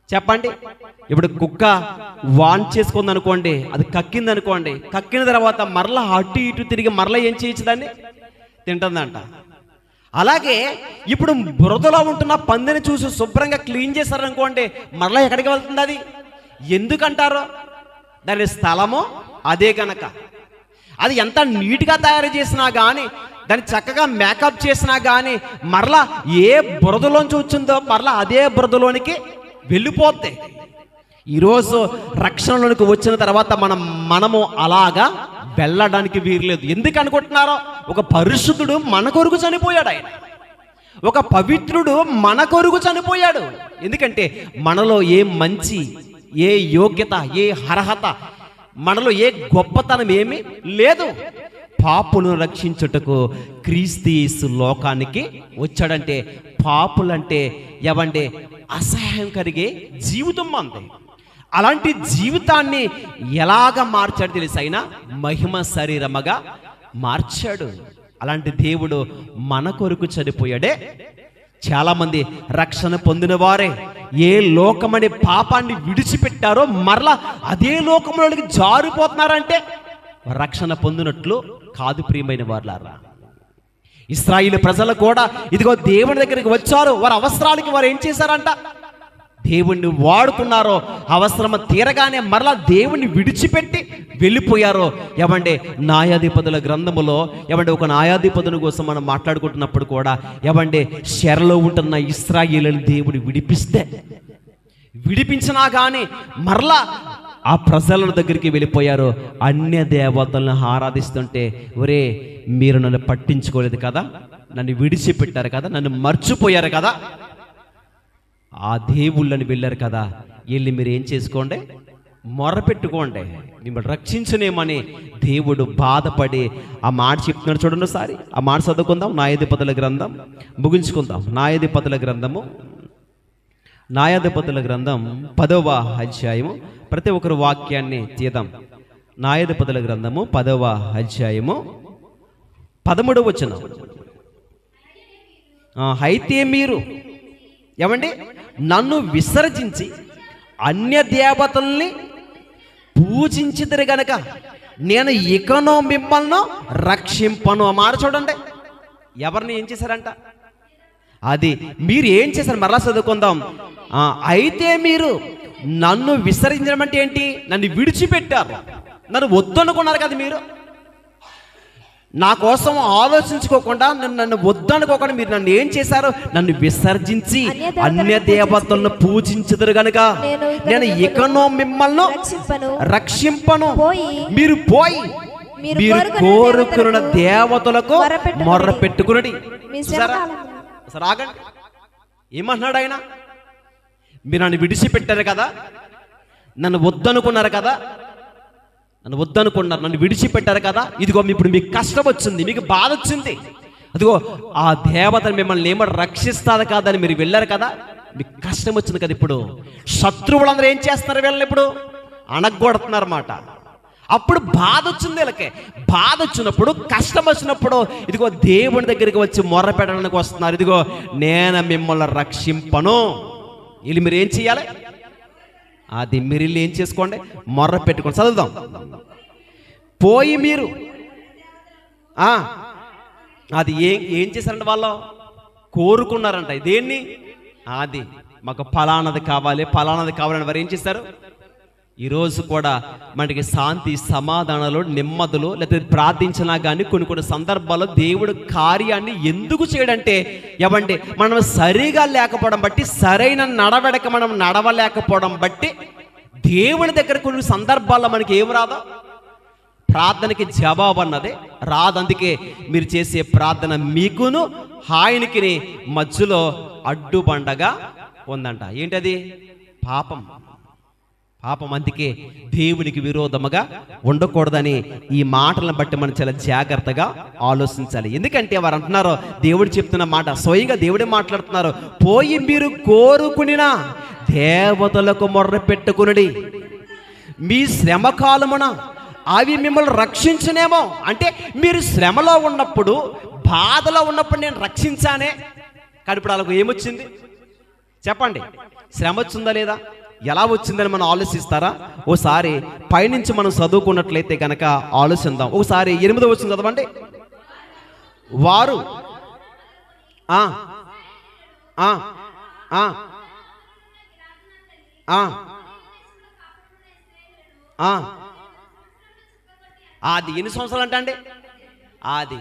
చెప్పండి. ఇప్పుడు కుక్క వాన్ చేసుకుంది అనుకోండి, అది కక్కింది అనుకోండి, కక్కిన తర్వాత మరలా అటు ఇటు తిరిగి మరలా ఏం చేయొచ్చు, దాన్ని తింటుందంట. అలాగే ఇప్పుడు బురదలో ఉంటున్న పందిని చూసి శుభ్రంగా క్లీన్ చేశారనుకోండి, మరలా ఎక్కడికి వెళ్తుంది అది? ఎందుకంటారు? దాని స్థలము అదే కనుక. అది ఎంత నీట్గా తయారు చేసినా కానీ, దాన్ని చక్కగా మేకప్ చేసినా కానీ మరలా ఏ బురదలోంచి వచ్చిందో మరలా అదే బురదలోనికి వెళ్ళిపోతాయి. ఈరోజు రక్షణలోనికి వచ్చిన తర్వాత మనము అలాగా వెళ్ళడానికి వీరలేదు. ఎందుకు అనుకుంటున్నారో? ఒక పరిశుద్ధుడు మన కొరకు చనిపోయాడు. ఆయన ఒక పవిత్రుడు మన కొరకు చనిపోయాడు. ఎందుకంటే మనలో ఏ మంచి, ఏ యోగ్యత, ఏ అర్హత, మనలో ఏ గొప్పతనం ఏమీ లేదు. పాపులను రక్షించుటకు క్రీస్తు యేసు లోకానికి వచ్చాడంటే, పాపులంటే ఏవంటే అసహ్యం కలిగే జీవితం అంతే. అలాంటి జీవితాన్ని ఎలాగ మార్చాడు తెలుసు? ఆయన మహిమ శరీరముగా మార్చాడు. అలాంటి దేవుడు మన కొరకు చనిపోయాడే. చాలామంది రక్షణ పొందిన వారే ఏ లోకమనే పాపాన్ని విడిచిపెట్టారో మరలా అదే లోకంలోకి జారిపోతున్నారంటే రక్షణ పొందినట్లు కాదు. ప్రియమైన వారులారా, ఇశ్రాయేలు ప్రజలు కూడా ఇదిగో దేవుని దగ్గరికి వచ్చారు. వారి అవసరాలకి వారు ఏం చేశారంట? దేవుణ్ణి వాడుకున్నారో, అవసరం తీరగానే మరలా దేవుణ్ణి విడిచిపెట్టి వెళ్ళిపోయారో. ఏమంటే న్యాయాధిపతుల గ్రంథములో ఏమంటే ఒక న్యాయాధిపతుని కోసం మనం మాట్లాడుకుంటున్నప్పుడు కూడా ఏమంటే శరలో ఉంటున్న ఇశ్రాయేలుని దేవుడు విడిపించినా కానీ మరలా ఆ ప్రజల దగ్గరికి వెళ్ళిపోయారు. అన్య దేవతలను ఆరాధిస్తుంటే, ఒరే మీరు నన్ను పట్టించుకోలేదు కదా, నన్ను విడిచిపెట్టారు కదా, నన్ను మర్చిపోయారు కదా, ఆ దేవుళ్ళని వెళ్ళారు కదా, వెళ్ళి మీరు ఏం చేసుకోండి, మొర్ర పెట్టుకోండి, మిమ్మల్ని రక్షించనేమని దేవుడు బాధపడి ఆ మాట చెప్తున్నాడు. చూడండి ఒకసారి ఆ మాట చదువుకుందాం. న్యాయాధిపతుల గ్రంథం ముగించుకుందాం. న్యాయాధిపతుల గ్రంథం 10వ అధ్యాయము. ప్రతి ఒక్కరు వాక్యాన్ని తీద్దాం. న్యాయాధిపతుల గ్రంథము 10వ అధ్యాయము 13వ వచనం. అయితే మీరు ఏమండి నన్ను విసర్జించి అన్య దేవతల్ని పూజించిద్దరు గనక నేను ఇకనో మిమ్మల్ని రక్షింపను. ఆ మాట చూడండి. ఎవరిని ఏం చేశారంట? అది మీరు ఏం చేశారు? మరలా చదువుకుందాం. అయితే మీరు నన్ను విసర్జించడం అంటే ఏంటి? నన్ను విడిచిపెట్టారు, నన్ను వద్దనుకున్నారు కదా. మీరు నా కోసం ఆలోచించుకోకుండా, నన్ను వద్దనుకోకుండా మీరు నన్ను ఏం చేశారు? నన్ను విసర్జించి అన్య దేవతలను పూజించుదురు గనుక నేను ఇకనో మిమ్మల్ని రక్షింపను. మీరు పోయి మీరు కోరుకున్న దేవతలకు మొర్ర పెట్టుకునడి. రాగండి. ఏమన్నాడు ఆయన? మీరు నన్ను విడిచిపెట్టారు కదా, నన్ను వద్దనుకున్నారు కదా, నన్ను విడిచిపెట్టారు కదా, ఇదిగో ఇప్పుడు మీకు కష్టం వచ్చింది, మీకు బాధ వచ్చింది, అదిగో ఆ దేవత మిమ్మల్ని ఏమో రక్షిస్తుంది కాదని మీరు వెళ్ళారు కదా, మీకు కష్టం వచ్చింది కదా. ఇప్పుడు శత్రువులందరూ ఏం చేస్తున్నారు? వీళ్ళని ఇప్పుడు అణగొడుతున్నారు అన్నమాట. అప్పుడు బాధ వచ్చింది వీళ్ళకి. బాధ వచ్చినప్పుడు, కష్టం వచ్చినప్పుడు ఇదిగో దేవుని దగ్గరికి వచ్చి మొర్ర పెట్టడానికి వస్తున్నారు. ఇదిగో నేను మిమ్మల్ని రక్షింపను. వీళ్ళు మీరు ఏం చేయాలి? అది మీరు ఏం చేసుకోండి, మొర్ర పెట్టుకోండి. చదువుదాం. పోయి మీరు అది ఏం చేశారంట? వాళ్ళు కోరుకున్నారంట. దేన్ని? అది మాకు ఫలానది కావాలి, ఫలానది కావాలని వారు ఏం చేశారు? ఈరోజు కూడా మనకి శాంతి, సమాధానాలు, నెమ్మదులు లేకపోతే ప్రార్థించినా కానీ కొన్ని సందర్భాల్లో దేవుడు కార్యాన్ని ఎందుకు చేయడంటే ఏమంటే మనం సరిగా లేకపోవడం బట్టి, సరైన నడవడక మనం నడవలేకపోవడం బట్టి దేవుని దగ్గర కొన్ని సందర్భాల్లో మనకి ఏం రాదో? ప్రార్థనకి జవాబు అన్నదే రాదు. అందుకే మీరు చేసే ప్రార్థన మీకును ఆయనకి మధ్యలో అడ్డుబండగా ఉందంట. ఏంటది? పాపం. అందుకే దేవునికి విరోధముగా ఉండకూడదని ఈ మాటలను బట్టి మనం చాలా జాగ్రత్తగా ఆలోచించాలి. ఎందుకంటే వారు అంటున్నారు, దేవుడు చెప్తున్న మాట స్వయంగా దేవుడే మాట్లాడుతున్నారు. పోయి మీరు కోరుకునిన దేవతలకు మొర్ర పెట్టుకునడి, మీ శ్రమ కాలమున అవి మిమ్మల్ని రక్షించునేమో. అంటే మీరు శ్రమలో ఉన్నప్పుడు, బాధలో ఉన్నప్పుడు నేను రక్షించానే, కానీ ఇప్పుడు వాళ్ళకు ఏమొచ్చింది చెప్పండి? శ్రమ వచ్చిందా లేదా? ఎలా వచ్చిందని మనం ఆలోచిస్తారా? ఓసారి పైనుంచి మనం చదువుకున్నట్లయితే కనుక ఆలోచిద్దాం. ఒకసారి 8వ వచనం చదవండి. వారు ఆ ఆ ఆ ఆ ఆ అది ఎన్ని సంవత్సరాలు అంట అండి? అది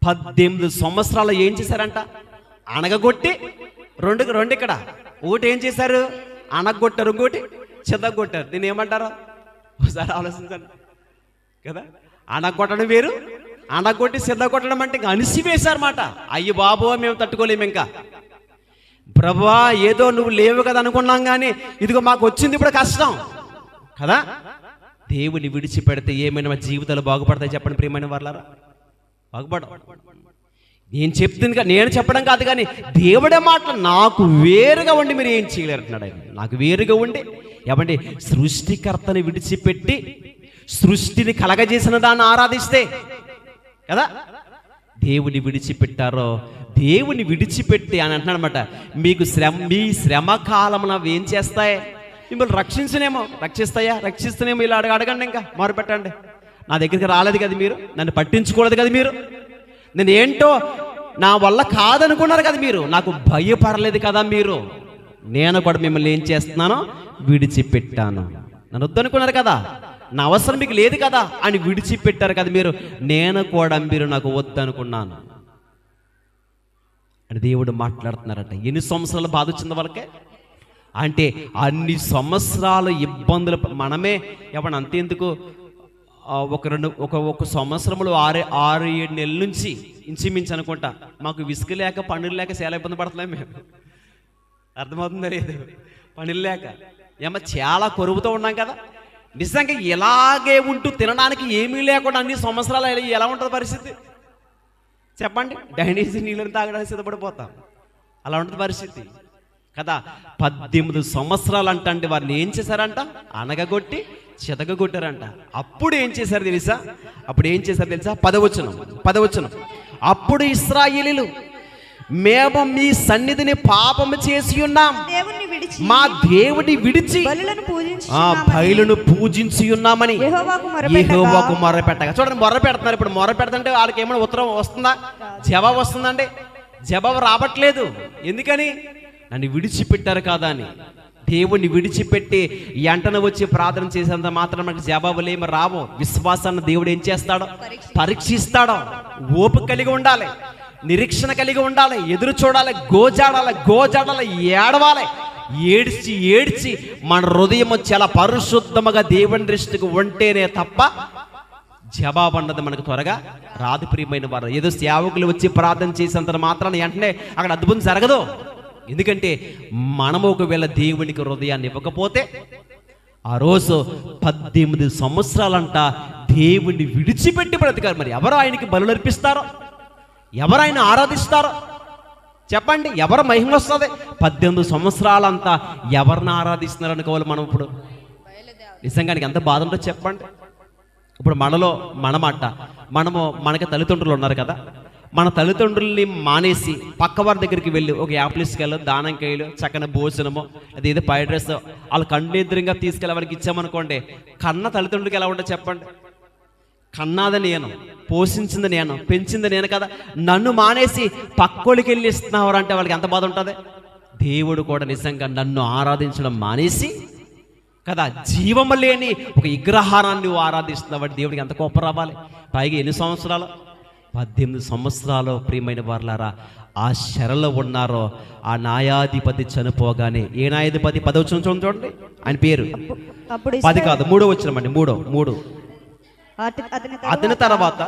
18 సంవత్సరాలు ఏం చేశారంట? అనగగొట్టి రెండు ఇక్కడ ఒకటి ఏం చేశారు? అనగొట్టారు, ఇంకోటి చెదగొట్టారు. దీన్ని ఏమంటారు? ఒకసారి ఆలోచించండి కదా. అనగొట్టడం వేరు, అనగొట్టి చెదగొట్టడం అంటే ఇంకా అనిసివేశారన్నమాట. అయ్యి బాబో మేము తట్టుకోలేము ఇంకా. ప్రభువా ఏదో నువ్వు లేవు కదా అనుకున్నాం, కానీ ఇదిగో మాకు వచ్చింది ఇప్పుడు కష్టం కదా. దేవుని విడిచిపెడితే ఏమైనా మా జీవితాలు బాగుపడతాయి చెప్పండి ప్రియమైన వాళ్ళారా? బాగుపడ. నేను చెప్పడం కాదు, కానీ దేవుడే మాట నాకు వేరుగా ఉండి మీరు ఏం చేయలేరు అంటున్నాడు ఆయన. నాకు వేరుగా ఉండి ఏమండి, సృష్టికర్తని విడిచిపెట్టి సృష్టిని కలగజేసిన దాన్ని ఆరాధిస్తే కదా దేవుని విడిచిపెట్టారో. దేవుని విడిచిపెట్టి అని అంటున్నాడు అనమాట. మీకు మీ శ్రమ కాలమున ఏం చేస్తాయి? మిమ్మల్ని రక్షిస్తాయా? రక్షిస్తేనేమో ఇలా అడగండి, ఇంకా మొరు పెట్టండి. నా దగ్గరికి రాలేదు కదా మీరు, నన్ను పట్టించుకోలేదు కదా మీరు, నేను ఏంటో నా వల్ల కాదనుకున్నారు కదా మీరు, నాకు భయపడలేదు కదా మీరు. నేను కూడా మిమ్మల్ని ఏం చేస్తున్నానో విడిచిపెట్టాను. నన్ను వద్దనుకున్నారు కదా, నా అవసరం మీకు లేదు కదా అని విడిచిపెట్టారు కదా మీరు. నేను కూడా మీరు నాకు వద్దనుకున్నాను అని దేవుడు మాట్లాడుతున్నారట. ఎన్ని సంవత్సరాలు బాధ వచ్చింది వాళ్ళకే అంటే? అన్ని సంవత్సరాలు ఇబ్బందులు మనమే. ఏమన్నా అంతేందుకు, ఒక సంవత్సరంలో 6-7 నెలల నుంచి ఇంచుమించు అనుకుంటా మాకు విసుగు లేక పనులు లేక చాలా ఇబ్బంది పడుతున్నాం మేము. అర్థమవుతుందా లేదు? పనులు లేక చాలా కొరువుతూ ఉన్నాం కదా. నిజంగా ఇలాగే ఉంటూ తినడానికి ఏమీ లేకుండా అన్ని సంవత్సరాలు ఎలా ఉంటుంది పరిస్థితి చెప్పండి? డైనీసి నీళ్ళని తాగడానికి సిద్ధపడిపోతాం. అలా ఉంటుంది పరిస్థితి కదా. 18 సంవత్సరాలు అంటండి వారిని ఏం చేశారంట? అనగగొట్టి చెదగొట్టారంట. అప్పుడు ఏం చేశారు తెలుసా? 10వ వచనం. అప్పుడు ఇశ్రాయేలీయులు, మేము మీ సన్నిధిని పాపము చేసి ఉన్నాం, మా దేవుని విడిచి బయలును పూజించి ఉన్నామని యెహోవాకు మొర్రపెట్టగా. చూడండి, మొర్ర పెడుతున్నారు. ఇప్పుడు మొర్ర పెడుతుంటే వాళ్ళకి ఏమైనా ఉత్తరం వస్తుందా? జవాబు వస్తుందండి? జవాబు రావట్లేదు. ఎందుకని? నన్ను విడిచిపెట్టారు కాదా అని. దేవుణ్ణి విడిచిపెట్టి ఎంటన వచ్చి ప్రార్థన చేసేంత మాత్రం మనకు జవాబులు ఏమి రావు. విశ్వాసాన్ని దేవుడు ఏం చేస్తాడో పరీక్షిస్తాడో. ఓపిక కలిగి ఉండాలి, నిరీక్షణ కలిగి ఉండాలి, ఎదురు చూడాలి, గోజాడాలి, ఏడవాలి. ఏడ్చి మన హృదయం చాలా పరిశుద్ధముగా దేవుని దృష్టికి ఉంటేనే తప్ప జవాబు అన్నది మనకు త్వరగా రాదు ప్రియమైన వారు. ఏదో సేవకులు వచ్చి ప్రార్థన చేసేంత మాత్రాన్ని వెంటనే అక్కడ అద్భుతం జరగదు. ఎందుకంటే మనము ఒకవేళ దేవునికి హృదయాన్ని ఇవ్వకపోతే ఆ రోజు 18 సంవత్సరాలంట దేవుణ్ణి విడిచిపెట్టి బ్రతికారు. మరి ఎవరు ఆయనకి బలులు అర్పిస్తారో, ఎవరు ఆయన ఆరాధిస్తారో చెప్పండి? ఎవరు మహిమ వస్తుంది? 18 సంవత్సరాలంతా ఎవరిని ఆరాధిస్తున్నారు అనుకోవాలి మనం. ఇప్పుడు నిజంగానికి ఎంత బాధ ఉంటుందో చెప్పండి. ఇప్పుడు మనకి తల్లిదండ్రులు ఉన్నారు కదా. మన తల్లిదండ్రుల్ని మానేసి పక్కవారి దగ్గరికి వెళ్ళి ఒక యాప్లిస్కాయలు, దానంకాయలు, చక్కని భోజనము, అదేదో ఫ్రైడ్ రైస్ వాళ్ళు కండెదురుగా తీసుకెళ్ళి వారికి ఇచ్చామనుకోండి, కన్న తల్లిదండ్రులకి ఎలా ఉంటుంది చెప్పండి? కన్నాది నేను, పోషించింది నేను, పెంచింది నేను కదా. నన్ను మానేసి పక్కోళ్ళకి వెళ్ళి ఇస్తున్నారు అంటే వాళ్ళకి ఎంత బాధ ఉంటుంది? దేవుడు కూడా నిజంగా నన్ను ఆరాధించడం మానేసి కదా, జీవము లేని ఒక విగ్రహాన్ని ఆరాధిస్తున్నావు. దేవుడికి ఎంత కోపం రావాలి? పైగా ఎన్ని సంవత్సరాలు? 18 సంవత్సరాలు. ప్రియమైన వారలారా, ఆ శరలో ఉన్నారో ఆ న్యాయాధిపతి చనిపోగానే, ఏ న్యాయాధిపతి? 10వ వచనం చూడండి, ఆయన పేరు 10 కాదు 3వ వచనం అండి. 3 అతని తర్వాత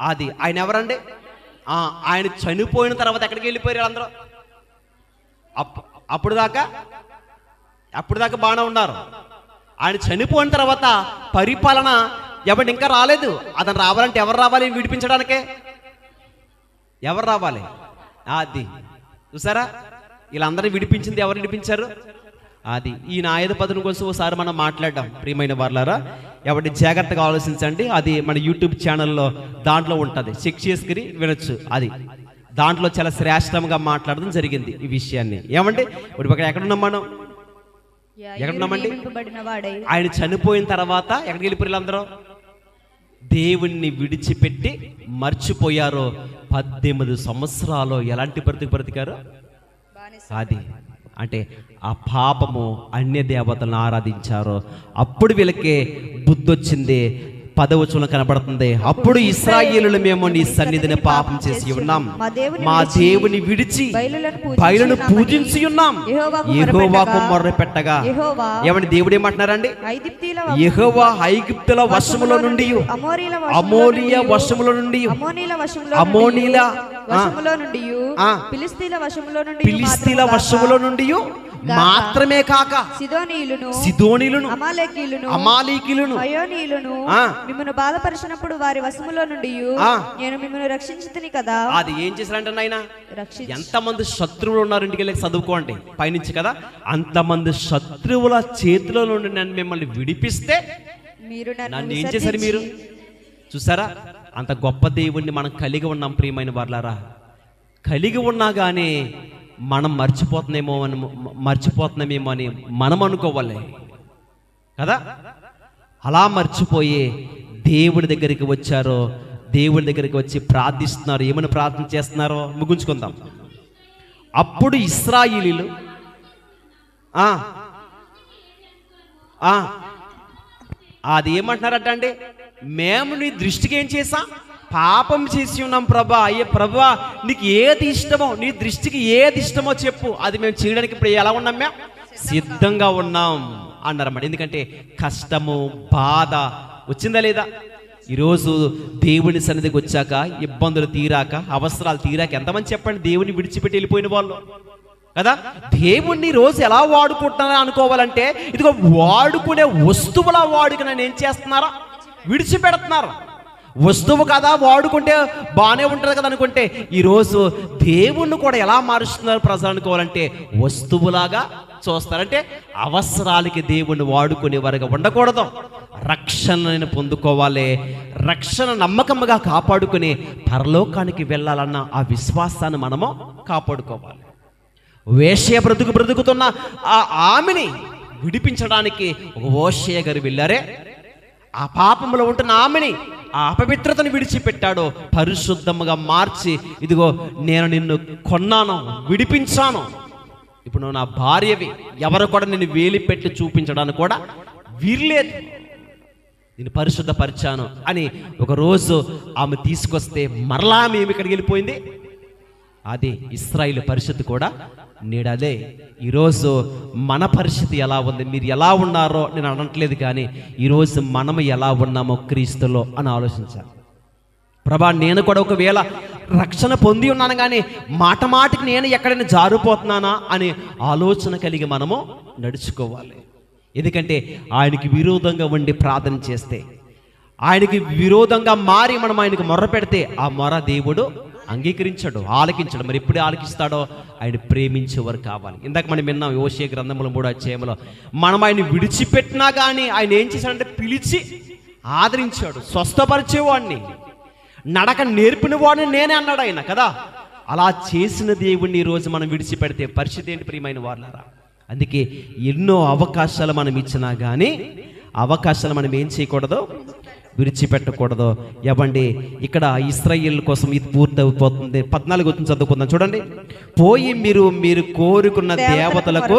అది ఆయన ఎవరండి? ఆయన చనిపోయిన తర్వాత ఎక్కడికి వెళ్ళిపోయారు అందరూ? అప్పుడు దాకా బాగానే ఉన్నారు. ఆయన చనిపోయిన తర్వాత పరిపాలన ఎవరు ఇంకా రాలేదు. అతను రావాలంటే ఎవరు రావాలి విడిపించడానికే? ఎవరు రావాలి? అది చూసారా, వీళ్ళందరూ విడిపించింది ఎవరు విడిపించారు? అది ఈ న్యాయాధిపతుల కోసం ఒకసారి మనం మాట్లాడడం ప్రియమైన వాళ్ళారా. ఎవరి జాగ్రత్తగా ఆలోచించండి. అది మన యూట్యూబ్ ఛానల్లో దాంట్లో ఉంటుంది, చెక్ చేసుకుని వినొచ్చు. అది దాంట్లో చాలా శ్రేష్టంగా మాట్లాడడం జరిగింది ఈ విషయాన్ని. ఏమండి ఇప్పుడు ఎక్కడున్నాం మనం? ఎక్కడున్నామండి? ఆయన చనిపోయిన తర్వాత ఎక్కడికి వెళ్ళిపోయారు అందరూ? దేవుణ్ణి విడిచిపెట్టి మర్చిపోయారు. 18 సంవత్సరాలు ఎలాంటి బ్రతికారు? అది అంటే ఆ పాపము అన్య దేవతలను ఆరాధించారు. అప్పుడు వీళ్ళకి బుద్ధి వచ్చింది. 10వ వచనంలో కనబడుతుంది, అప్పుడు ఇశ్రాయేలులు మేము నీ సన్నిధిని పాపం చేసి ఉన్నాం, మా దేవుని విడిచి బయలును పూజించి ఉన్నాం, యెహోవాకు మొర్ర పెట్టగా. ఏమని దేవుడు ఏమంటున్నారండి? యెహోవా ఐగుప్తుల వశములో నుండి, అమోరియా వశములో నుండి, అమోనీల ఫిలిస్తీన్ల వశములో నుండి మాత్రమే కాక సిదోనీయులను, అమాలేకీయులను, మిమ్మల్ని బాధపరిచినప్పుడు వారి వశములో నుండి నేను మిమ్మల్ని రక్షించుతిని కదా. అది ఏం చేశారంటే ఆయన ఎంతమంది శత్రువులు ఉన్నారు ఇంటికి వెళ్ళి చదువుకోండి పైనుంచి కదా. అంతమంది శత్రువుల చేతిలో నుండి నన్ను మిమ్మల్ని విడిపిస్తే మీరు నన్ను ఏం చేశారు? మీరు చూసారా? అంత గొప్ప దేవుణ్ణి మనం కలిగి ఉన్నాం ప్రియమైన వాళ్ళారా. కలిగి ఉన్నా కానీ మనం మర్చిపోతున్నామేమో అని మనం అనుకోవాలి కదా. అలా మర్చిపోయి దేవుడి దగ్గరికి వచ్చారో, దేవుడి దగ్గరికి వచ్చి ప్రార్థిస్తున్నారు. ఏమని ప్రార్థన చేస్తున్నారో ముగించుకుందాం. అప్పుడు ఇశ్రాయేలీయులు అది ఏమంటున్నారట అండి, మేము నీ దృష్టికి ఏం చేసాం? పాపం చేసి ఉన్నాం ప్రభా. అయ్యే ప్రభా, నీకు ఏది ఇష్టమో, నీ దృష్టికి ఏది ఇష్టమో చెప్పు, అది మేము చేయడానికి ఇప్పుడు ఎలా ఉన్నాం? మేము సిద్ధంగా ఉన్నాం అన్నారన్నమాట. ఎందుకంటే కష్టము, బాధ వచ్చిందా లేదా? ఈరోజు దేవుని సన్నిధికి వచ్చాక ఇబ్బందులు తీరాక, అవసరాలు తీరాక ఎంతమంది చెప్పండి దేవుని విడిచిపెట్టి వెళ్ళిపోయిన వాళ్ళు కదా. దేవుణ్ణి రోజు ఎలా వాడుకుంటున్నారని అనుకోవాలంటే, ఇదిగో వాడుకునే వస్తువులా వాడుకుని ఏం చేస్తున్నారా? విడిచిపెడుతున్నారు. వస్తువు కదా, వాడుకుంటే బాగానే ఉంటుంది కదా అనుకుంటే, ఈరోజు దేవుణ్ణి కూడా ఎలా మారుస్తున్నారు ప్రజలు అనుకోవాలంటే, వస్తువులాగా చూస్తారంటే అవసరాలకి దేవుణ్ణి వాడుకునే వారుగా ఉండకూడదు. రక్షణను పొందుకోవాలి. రక్షణ నమ్మకంగా కాపాడుకుని పరలోకానికి వెళ్ళాలన్న ఆ విశ్వాసాన్ని మనము కాపాడుకోవాలి. వేశ్య బ్రతుకుతున్న ఆ ఆమెని విడిపించడానికి ఒక హోషేయ గారు వెళ్ళారే. ఆ పాపంలో ఉంటున్న ఆమెని, ఆ అపవిత్రతను విడిచిపెట్టాడు, పరిశుద్ధముగా మార్చి, ఇదిగో నేను నిన్ను కొన్నాను, విడిపించాను, ఇప్పుడు నువ్వు నా భార్యవి, ఎవరు కూడా నిన్ను వేలి పెట్టి చూపించడానికి కూడా వీల్లేదు, నేను పరిశుద్ధపరిచాను అని ఒకరోజు ఆమె తీసుకొస్తే మరలా ఆమె ఇక్కడికి వెళ్ళిపోయింది. అది ఇశ్రాయేలు పరిస్థితి కూడా నేడదే. ఈరోజు మన పరిస్థితి ఎలా ఉంది, మీరు ఎలా ఉన్నారో నేను అనట్లేదు, కానీ ఈరోజు మనము ఎలా ఉన్నామో క్రీస్తులో అని ఆలోచించాలి. ప్రభా, నేను కూడా ఒకవేళ రక్షణ పొంది ఉన్నాను కానీ మాటికి నేను ఎక్కడైనా జారిపోతున్నానా అని ఆలోచన కలిగి మనము నడుచుకోవాలి. ఎందుకంటే ఆయనకి విరోధంగా ఉండి ప్రార్థన చేస్తే, ఆయనకి విరోధంగా మారి మనం ఆయనకు మొర్ర పెడితే ఆ మొర దేవుడు అంగీకరించడు, ఆలకించడు. మరి ఎప్పుడు ఆలకిస్తాడో? ఆయన ప్రేమించేవారు కావాలి. ఇందాక మనం విన్నాం యోషియా గ్రంథంలో 3వ అధ్యాయంలో, మనం ఆయన విడిచిపెట్టినా కానీ ఆయన ఏం చేశాడంటే పిలిచి ఆదరించాడు, స్వస్థపరిచేవాడిని, నడక నేర్పిన వాడిని నేనే అన్నాడు ఆయన కదా. అలా చేసిన దేవుణ్ణి ఈరోజు మనం విడిచిపెడితే పరిస్థితి ఏంటి ప్రియమైన వాళ్ళారా? అందుకే ఎన్నో అవకాశాలు మనం ఇచ్చినా కానీ అవకాశాలు మనం ఏం చేయకూడదు, విడిచిపెట్టకూడదు. ఇవ్వండి, ఇక్కడ ఇశ్రాయేలు కోసం ఇది పూర్తి అయిపోతుంది. 14 వచ్చిన చదువుకుందాం చూడండి. పోయి మీరు కోరుకున్న దేవతలకు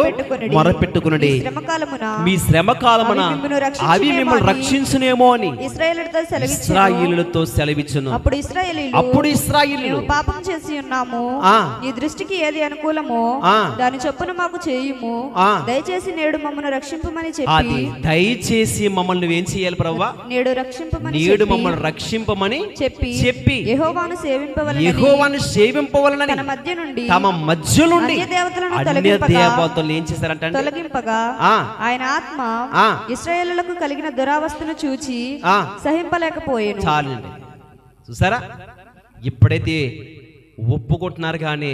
మొరపెట్టుకునండి, మీ శ్రమ కాలమున అవి మిమ్మల్ని రక్షించునేమో అని ఇశ్రాయేలుతో సెలవిచ్చును. అప్పుడు ఇశ్రాయేలీయులు పాపం చేసి ఉన్నాము, నీ దృష్టికి ఏది అనుకూలమో దాని చొప్పున మాకు చేయుము, దయచేసి నేడు మమ్మల్ని రక్షింపమని చెప్పి. దయచేసి మమ్మల్ని ఏం చేయాలి ప్రభువా? నేడు మమ్మల్ని రక్షింపమని చెప్పి యెహోవాను సేవింపవలనని తమ మధ్య నుండి అన్య దేవతలను ఏం చేశారంటే తొలగింపగా ఆయన ఆత్మ ఇశ్రాయేలులకు కలిగిన దురావస్థను చూచి సహింపలేకపోయాను. చాలండి, చూసారా? ఇప్పుడైతే ఒప్పుకుంటున్నారు కానీ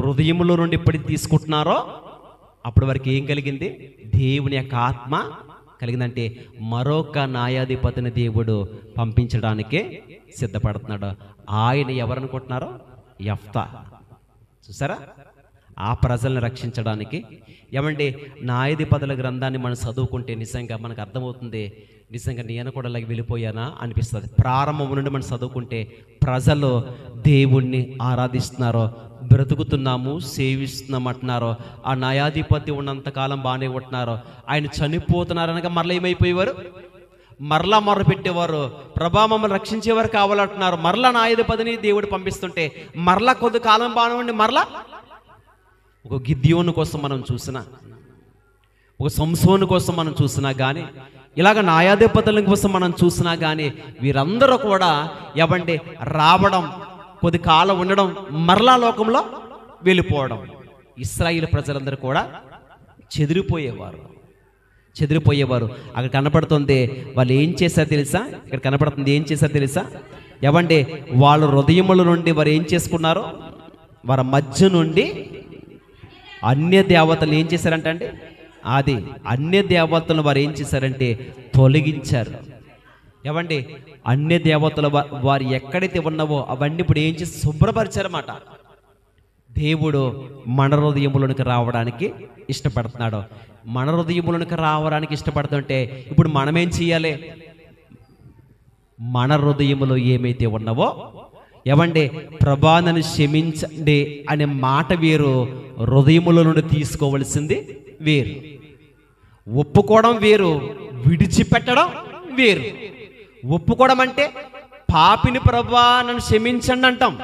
హృదయంలో నుండి ఎప్పుడైతే తీసుకుంటున్నారో అప్పటి వరకు ఏం కలిగింది? దేవుని యొక్క ఆత్మ కలిగిందంటే మరొక న్యాయాధిపతిని దేవుడు పంపించడానికే సిద్ధపడుతున్నాడు. ఆయన ఎవరనుకుంటున్నారో? యెఫ్తా. చూసారా? ఆ ప్రజల్ని రక్షించడానికి. ఏమండి, న్యాయాధిపతుల గ్రంథాన్ని మనం చదువుకుంటే నిజంగా మనకు అర్థమవుతుంది, నిజంగా నేను కూడా అలాగే వెళ్ళిపోయానా అనిపిస్తుంది. ప్రారంభం నుండి మనం చదువుకుంటే ప్రజలు దేవుణ్ణి ఆరాధిస్తున్నారో, బ్రతుకుతున్నాము, సేవిస్తున్నాం అంటున్నారో, ఆ న్యాయాధిపతి ఉన్నంతకాలం బాగానే ఉంటున్నారో, ఆయన చనిపోతున్నారనగా మరలా ఏమైపోయేవారు? మరలా మొర్ర పెట్టేవారు, ప్రభా మమ్మల్ని రక్షించేవారు కావాలంటున్నారు. మరలా న్యాయాధిపతిని దేవుడు పంపిస్తుంటే మరలా కొద్ది కాలం బాగానే ఉండి మరలా ఒక గిద్యోను కోసం మనం చూసినా, ఒక సంసోను కోసం మనం చూసినా కానీ, ఇలాగ న్యాయాధిపతుల కోసం మనం చూసినా కానీ వీరందరూ కూడా ఏమంటే రావడం, కొద్ది కాలం ఉండడం, మరలా లోకంలో వెళ్ళిపోవడం. ఇశ్రాయేలు ప్రజలందరూ కూడా చెదిరిపోయేవారు. అక్కడ కనపడుతుంది వాళ్ళు ఏం చేశారు తెలుసా? ఇక్కడ కనపడుతుంది ఏం చేశారు తెలుసా? ఏమంటే వాళ్ళ హృదయముల నుండి వారు ఏం చేసుకున్నారో, వారి మధ్య నుండి అన్య దేవతలు ఏం చేశారంటే అండి, అది అన్య దేవతలను వారు ఏం చేశారంటే తొలగించారు. ఏమండి, అన్య దేవతలు వారు ఎక్కడైతే ఉన్నావో అవన్నీ ఇప్పుడు ఏం చేసి శుభ్రపరిచారన్నమాట. దేవుడు మన హృదయములోనికి రావడానికి ఇష్టపడుతున్నాడు. మన హృదయములోనికి రావడానికి ఇష్టపడుతుంటే ఇప్పుడు మనమేం చేయాలి? మన హృదయములో ఏమైతే ఉన్నావో, ఏమండి, ప్రభా నన్ను క్షమించండి అనే మాట వేరు, హృదయముల నుండి తీసుకోవలసింది వేరు. ఒప్పుకోవడం వేరు, విడిచిపెట్టడం వేరు. ఒప్పుకోవడం అంటే పాపిని ప్రభా నన్ను క్షమించండి అంటాం,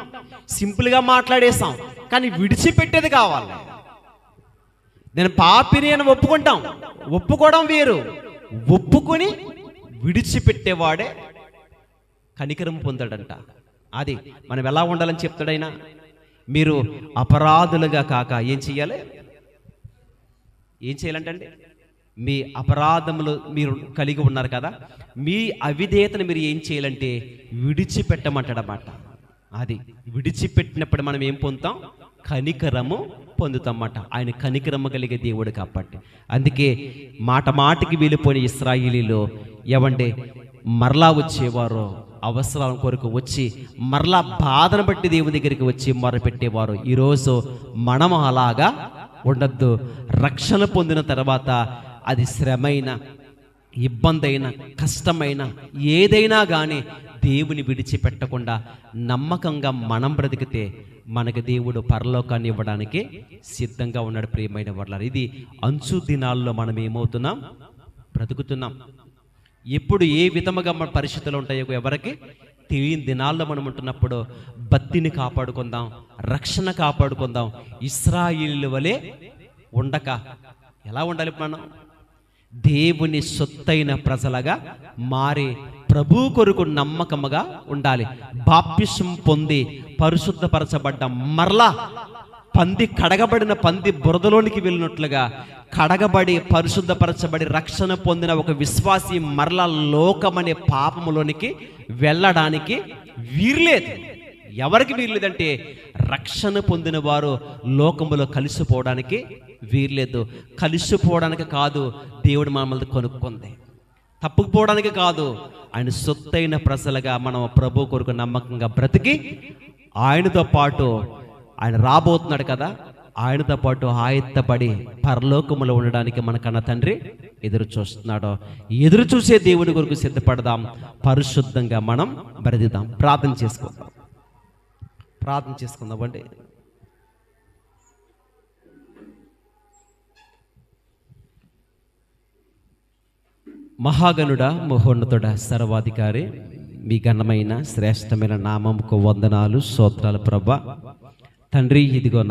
సింపుల్గా మాట్లాడేస్తాం. కానీ విడిచిపెట్టేది కావాలి. నేను పాపిని అని ఒప్పుకుంటాం, ఒప్పుకోవడం వేరు. ఒప్పుకొని విడిచిపెట్టేవాడే కనికరం పొందాడంట. అది మనం ఎలా ఉండాలని చెప్తాడైనా, మీరు అపరాధులుగా కాక ఏం చేయాలంటే మీ అపరాధములు మీరు కలిగి ఉన్నారు కదా, మీ అవిధేయతను మీరు ఏం చేయాలంటే విడిచిపెట్టమంటాడన్నమాట. అది విడిచిపెట్టినప్పుడు మనం ఏం పొందుతాం? కనికరము పొందుతామన్నమాట. ఆయన కనికరము కలిగే దేవుడు కాబట్టి. అందుకే మాటికి వెళ్ళిపోయిన ఇశ్రాయేలీలు ఏమంటే మరలా వచ్చేవారు, అవసరాల కొరకు వచ్చి మరలా బాధను బట్టి దేవుని దగ్గరికి వచ్చి మొరపెట్టేవారు. ఈరోజు మనం అలాగా ఉండద్దు. రక్షణ పొందిన తర్వాత అది శ్రమైన, ఇబ్బంది అయినా, కష్టమైన, ఏదైనా కానీ దేవుని విడిచిపెట్టకుండా నమ్మకంగా మనం బ్రతికితే మనకి దేవుడు పరలోకాన్ని ఇవ్వడానికి సిద్ధంగా ఉన్నాడు. ప్రియమైన వర్లారా, ఇది అంచు దినాల్లో మనం ఏమవుతున్నాం? బ్రతుకుతున్నాం. ఎప్పుడు ఏ విధముగా మన పరిస్థితులు ఉంటాయో ఎవరికి తెలియని దినాల్లో మనం ఉంటున్నప్పుడు భక్తిని కాపాడుకుందాం, రక్షణ కాపాడుకుందాం. ఇశ్రాయేలీయుల వలె ఉండక ఎలా ఉండాలి? మనం దేవుని సొత్తైన ప్రజలుగా మారి ప్రభు కొరకు నమ్మకముగా ఉండాలి. బాప్తిసం పొంది పరిశుద్ధపరచబడ్డ మరలా కడగబడిన పంది బురదలోనికి వెళ్ళినట్లుగా కడగబడి పరిశుద్ధపరచబడి రక్షణ పొందిన ఒక విశ్వాసి మరలా లోకమనే పాపములోనికి వెళ్ళడానికి వీర్లేదు. ఎవరికి వీర్లేదంటే రక్షణ పొందిన వారు లోకములో కలిసిపోవడానికి వీర్లేదు. కలిసిపోవడానికి కాదు దేవుడు మమ్మల్ని కొనుక్కుంది, తప్పుకుపోవడానికి కాదు. ఆయన సొత్తైన ప్రజలుగా మనం ప్రభు కొరకు నమ్మకంగా బ్రతికి ఆయనతో పాటు ఆయన రాబోతున్నాడు కదా, ఆయనతో పాటు ఆయత్తపడి పరలోకములో ఉండడానికి మన కన్న తండ్రి ఎదురు చూస్తున్నాడు. ఎదురు చూసే దేవుని కొరకు సిద్ధపడదాం, పరిశుద్ధంగా మనం బ్రతిదాం. ప్రార్థన చేసుకుందాం అండి. మహాగణుడా, మహోన్నతుడా, సర్వాధికారి, మీ ఘనమైన శ్రేష్టమైన నామముకు వందనాలు, స్తోత్రాలు ప్రభా. తండ్రి, ఇదిగో